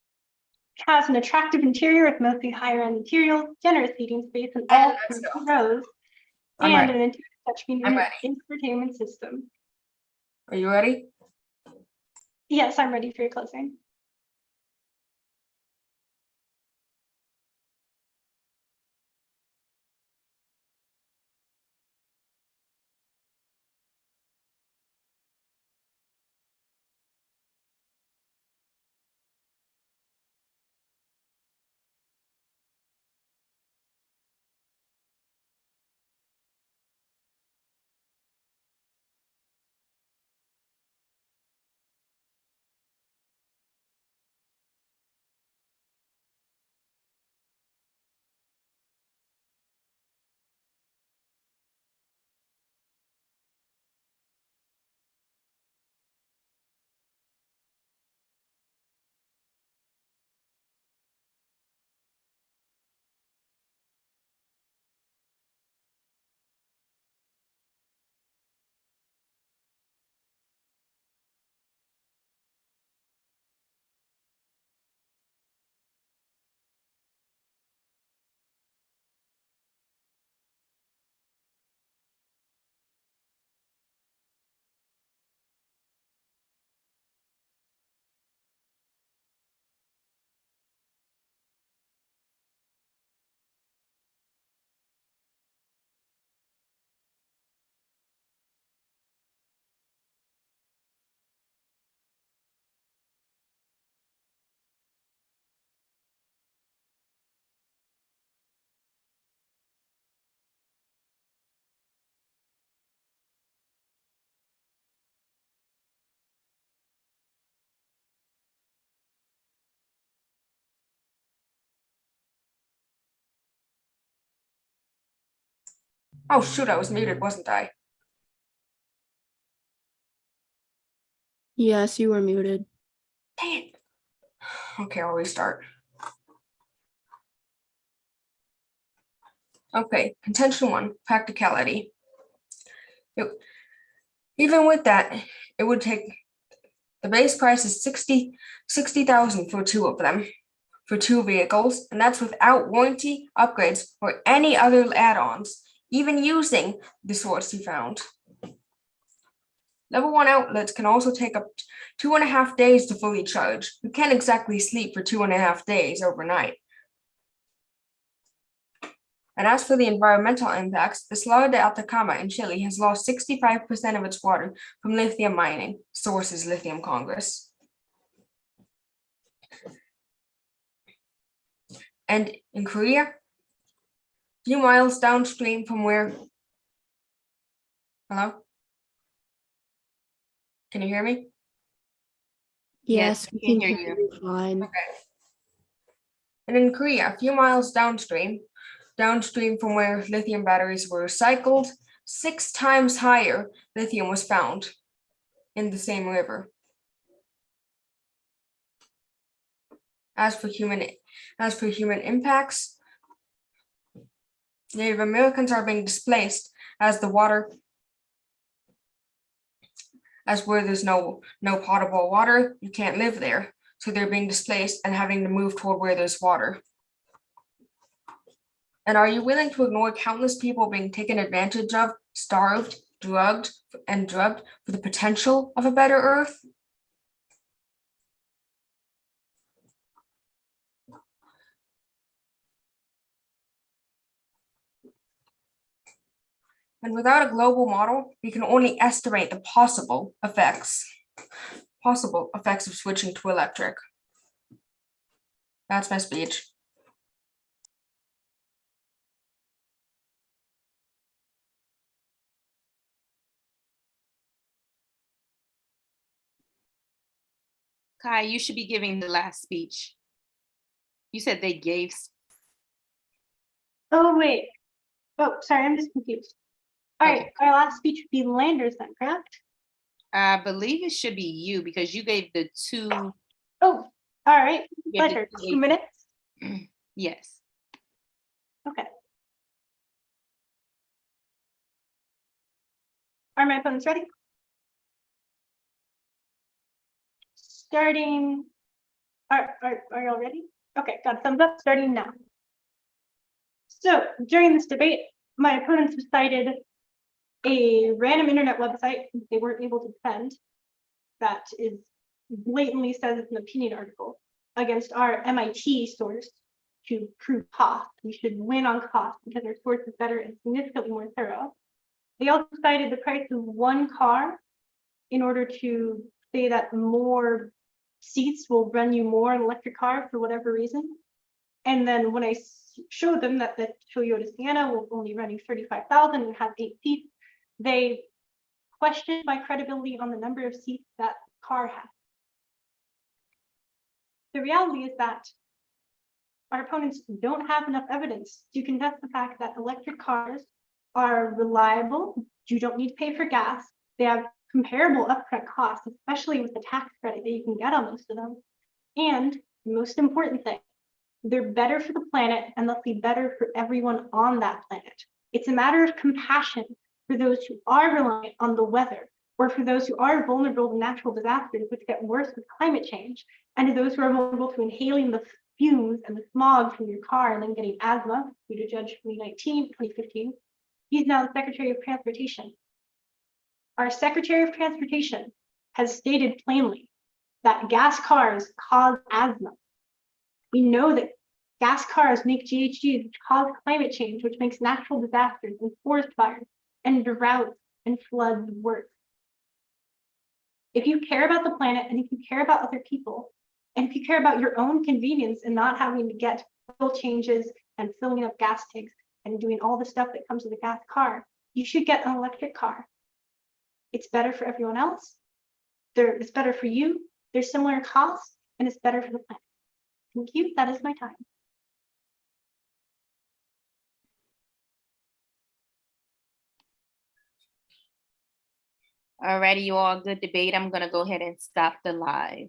has an attractive interior with mostly higher end materials, generous seating space in all let's go. rows, I'm and ready. an interior touchscreen I'm ready. entertainment system. Are you ready? Yes, I'm ready for your closing. Oh shoot, I was muted, wasn't I? Yes, you were muted. Dang it. Okay, I'll restart. Okay, contention 1, practicality. Even with that, it would take, the base price is 60,000 for 2 of them, for 2 vehicles, and that's without warranty, upgrades, or any other add-ons, even using the source you found. Level 1 outlets can also take up 2.5 days to fully charge. You can't exactly sleep for 2.5 days overnight. And as for the environmental impacts, the Salar de Atacama in Chile has lost 65% of its water from lithium mining, sources Lithium Congress. And in Korea, a few miles downstream from where, hello? Can you hear me? Yes, Yes, we we can can hear hear you. you fine. And in Korea, a few miles downstream from where lithium batteries were recycled, 6 times higher lithium was found in the same river. As for human impacts, Native Americans are being displaced as where there's no potable water, you can't live there. So they're being displaced and having to move toward where there's water. And are you willing to ignore countless people being taken advantage of, starved, drugged for the potential of a better Earth? And without a global model, we can only estimate the possible effects of switching to electric. That's my speech. Kai, you should be giving the last speech. You said they gave. Oh, wait. Oh, sorry, I'm just confused. All right, Okay. our last speech would be Landers then, correct? I believe it should be you because you gave the two. Oh, all right, you gave the pleasure. 2 2 minutes? Yes. Okay. Are my opponents ready? Starting, are you all ready? Okay, got a thumbs up, starting now. So during this debate, my opponents cited a random internet website they weren't able to defend that is blatantly says it's an opinion article against our MIT source to prove cost. We should win on cost because our source is better and significantly more thorough. They also cited the price of one car in order to say that more seats will run you more in an electric car for whatever reason. And then when I showed them that the Toyota Sienna will only run you 35,000 and have 8 seats, they questioned my credibility on the number of seats that car has. The reality is that our opponents don't have enough evidence to contest the fact that electric cars are reliable. You don't need to pay for gas. They have comparable upfront costs, especially with the tax credit that you can get on most of them. And the most important thing, they're better for the planet and they'll be better for everyone on that planet. It's a matter of compassion for those who are reliant on the weather, or for those who are vulnerable to natural disasters, which get worse with climate change, and to those who are vulnerable to inhaling the fumes and the smog from your car and then getting asthma due to Judge 2015. He's now the Secretary of Transportation. Our Secretary of Transportation has stated plainly that gas cars cause asthma. We know that gas cars make GHGs, which cause climate change, which makes natural disasters and forest fires and droughts and floods worse. If you care about the planet and if you care about other people, and if you care about your own convenience and not having to get oil changes and filling up gas tanks and doing all the stuff that comes with a gas car, you should get an electric car. It's better for everyone else. It's better for you. There's similar costs, and it's better for the planet. Thank you. That is my time. Alrighty, you all, good debate. I'm gonna go ahead and stop the live.